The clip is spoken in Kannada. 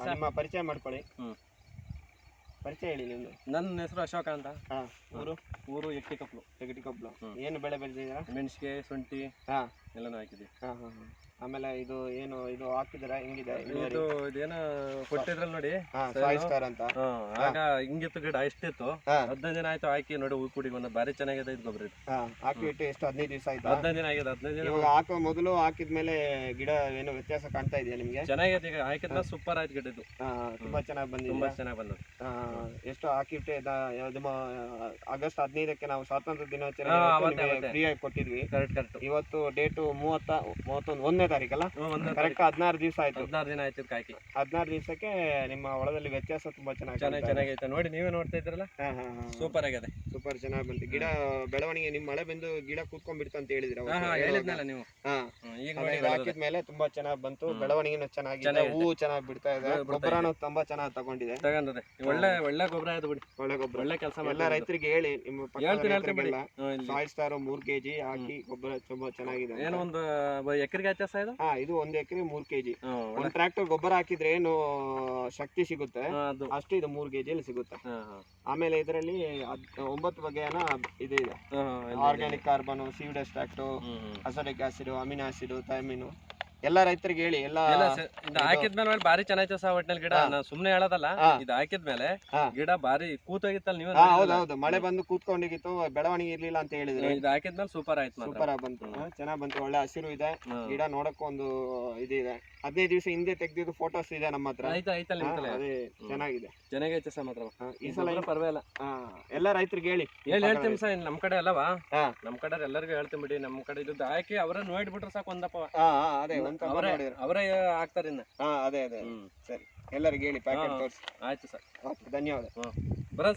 ಸರ್. ನಿಮ್ಮ ಪರಿಚಯ ಮಾಡ್ಕೊಳ್ಳಿ. ಪರಿಚಯ ಹೇಳಿ ನಿಮ್ದು. ನನ್ನ ಹೆಸರು ಅಶೋಕ ಅಂತ. ಊರು ಎಗಟಿಕೊಪ್ಲು. ಏನು ಬೆಳೆ ಬೆಳೆದಿದ್ದೀರಾ? ಮೆಣಸಿಗೆ, ಶುಂಠಿ ಎಲ್ಲನೂ ಹಾಕಿದ್ವಿ. ಆಮೇಲೆ ಇದು ಏನು ಇದು ಹಾಕಿದಿರಾ? ಹೆಂಗಿದೆ ಇದು ಇದೇನೋ ಕೊಟ್ಟಿದ್ರಲ್ಲ ನೋಡಿ ಸಾಯಿಸ್ತಾರ ಅಂತ. ಆಗ ಹಿಂಗಿತ್ತು ಗಿಡ ಎಷ್ಟಿತ್ತು, 15 ದಿನ ಆಯ್ತು ಹಾಕಿ ನೋಡಿ. ಹೂ ಕುಡಿ ಬಂದ ಭಾರಿ ಚೆನ್ನಾಗಿದೆ ಇದು ಗೊಬ್ಬರ. ಹಾಕಿಬಿಟ್ಟು ಎಷ್ಟು 15 ದಿವಸ ಆಯ್ತು? 15 ದಿನ ಆಗಿದೆ. 15 ದಿನ ಇವಾಗ ಹಾಕೋ ಮೊದಲು ಹಾಕಿದ್ಮೇಲೆ ಗಿಡ ಏನು ವ್ಯತ್ಯಾಸ ಕಾಣ್ತಾ ಇದೆಯಾ ನಿಮ್ಗೆ? ಚೆನ್ನಾಗಿದೆ. ಈಗ ಹಾಕಿದ್ಮೇಲೆ ಸೂಪರ್ ಆಯ್ತು ಗಿಡ ಇದು. ತುಂಬಾ ಚೆನ್ನಾಗಿ ಬಂದಿದೆ. ತುಂಬಾ ಚೆನ್ನಾಗಿ ಬಂದ. ಎಷ್ಟು ಹಾಕಿಬಿಟ್ಟು ಆಗಸ್ಟ್ 15ಕ್ಕೆ ನಾವು ಸ್ವಾತಂತ್ರ್ಯ ದಿನಾಚರಣೆ ಫ್ರೀ ಆಗಿ ಕೊಟ್ಟಿದ್ವಿ. ಇವತ್ತು ಡೇಟು 31ನೇ ತಾರೀಕಲ್ಲ? ಕರೆಕ್ಟ್ 16 ದಿವಸ ಆಯ್ತು. 16 ದಿನ ಆಯ್ತು ಹಾಕಿ. 16 ದಿವಸಕ್ಕೆ ನಿಮ್ಮ ಹೊಲದಲ್ಲಿ ವ್ಯತ್ಯಾಸ ತುಂಬಾ ಚೆನ್ನಾಗೈತೆ ನೋಡಿ. ನೀವೇ ನೋಡ್ತಾ ಇದ್ರಲ್ಲ, ಸೂಪರ್ ಆಗಿದೆ. ಸೂಪರ್ ಚೆನ್ನಾಗಿ ಬಂತು ಗಿಡ. ಬೆಳವಣಿಗೆ ನಿಮ್ ಮಳೆ ಬಂದು ಗಿಡ ಕೂತ್ಕೊಂಡ್ಬಿಡ್ತು ಅಂತ ಹೇಳಿದಿರ. ಹೇಳಿದ್ನಲ್ಲ ನೀವು. ಹಾಕಿದ್ಮೇಲೆ ತುಂಬಾ ಚೆನ್ನಾಗಿ ಬಂತು. ಬೆಳವಣಿಗೆನೂ ಚೆನ್ನಾಗಿದೆ, ಹೂವು ಚೆನ್ನಾಗಿ ಬಿಡ್ತಾ ಇದೆ. ಗೊಬ್ಬರನು ತುಂಬಾ ಚೆನ್ನಾಗಿ ತಗೊಂಡಿದೆ. ಒಳ್ಳೆ ಗೊಬ್ಬರ ಆಯ್ತು ಬಿಡಿ. ಒಳ್ಳೆ ಗೊಬ್ಬರ, ಒಳ್ಳೆ ಕೆಲಸ. ಎಲ್ಲ ರೈತರಿಗೆ ಹೇಳಿ, ನಿಮ್ಮ ಸಾಯಿಲ್ ಸ್ಟಾರ್ 3 kg ಹಾಕಿ ಗೊಬ್ಬರ ತುಂಬಾ ಚೆನ್ನಾಗಿದೆ. ಏನೋ ಒಂದು ಎಕರೆಗೆ ಆಯ್ತಾ ಸರ್ ಇದು? ಇದು 1 ಎಕರೆ 3 kg. ಒಂದು ಟ್ರ್ಯಾಕ್ಟರ್ ಗೊಬ್ಬರ ಹಾಕಿದ್ರೆ ಏನು ಶಕ್ತಿ ಸಿಗುತ್ತೆ ಅಷ್ಟು ಇದು 3 kg ಅಲ್ಲಿ ಸಿಗುತ್ತೆ. ಆಮೇಲೆ ಇದರಲ್ಲಿ 9 ಬಗೆಯನ ಇದು ಇದೆ. Organic carbon, seed extract, azotic acid, amino acid, thymine. ಎಲ್ಲ ರೈತರಿಗೆ ಹೇಳಿ. ಎಲ್ಲ ಇದು ಹಾಕಿದ್ಮೇಲೆ ಭಾರಿ ಚೆನ್ನಾಯ್ತು ಸಹ. ಒಟ್ಟಿನಲ್ಲಿ ಗಿಡ ನಾನು ಸುಮ್ನೆ ಹೇಳೋದಲ್ಲ, ಇದು ಹಾಕಿದ್ಮೇಲೆ ಗಿಡ ಭಾರಿ ಕೂತೋಗಿತ್ತಲ್ಲ ನೀವು. ಹೌದೌದು, ಮಳೆ ಬಂದು ಕೂತ್ಕೊಂಡಿತ್ತು, ಬೆಳವಣಿಗೆ ಇರ್ಲಿಲ್ಲ ಅಂತ ಹೇಳಿದ್ರೆ. ಇದು ಹಾಕಿದ್ಮೇಲೆ ಸೂಪರ್ ಆಯ್ತು. ಸೂಪರ್ ಆಗಿ ಬಂತು, ಚೆನ್ನಾಗ್ ಬಂತು. ಒಳ್ಳೆ ಹಸಿರು ಇದೆ ಗಿಡ, ನೋಡಕ್ಕೂ ಒಂದು ಇದಿದೆ. 15 ದಿವಸ ಹಿಂದೆ ತೆಗ್ದಿದ್ದು ಫೋಟೋಸ್ ಇದೆ ನಮ್ಮ ಹತ್ರ. ಅದೇ ಚೆನ್ನಾಗಿದೆ, ಚೆನ್ನಾಗೈತೆ ಸಹ ಮಾತ್ರ. ಈ ಸಲ ಪರವಾಗಿಲ್ಲ. ಎಲ್ಲ ರೈತರಿಗೆ ಹೇಳಿ. ಹೇಳ್ತೀನಿ ಸರ್, ನಮ್ ಕಡೆ ಅಲ್ಲವಾ, ನಮ್ ಕಡೆ ಎಲ್ಲರಿಗೂ ಹೇಳ್ತೀನಿ ಬಿಡಿ. ನಮ್ ಕಡೆ ಇದು ಹಾಕಿ ಅವರೇ ನೋಡ್ಬಿಟ್ರೆ ಸಾಕು ಒಂದಪ್ಪ. ಅವರೇ ಹಾಕ್ತಾರೆ ಇನ್ನ. ಅದೇ ಸರಿ, ಎಲ್ಲರಿಗೆ ಹೇಳಿ. ಪ್ಯಾಕೆಟ್ ತೋರಿಸಿ. ಆಯ್ತು ಸರ್, ಧನ್ಯವಾದ.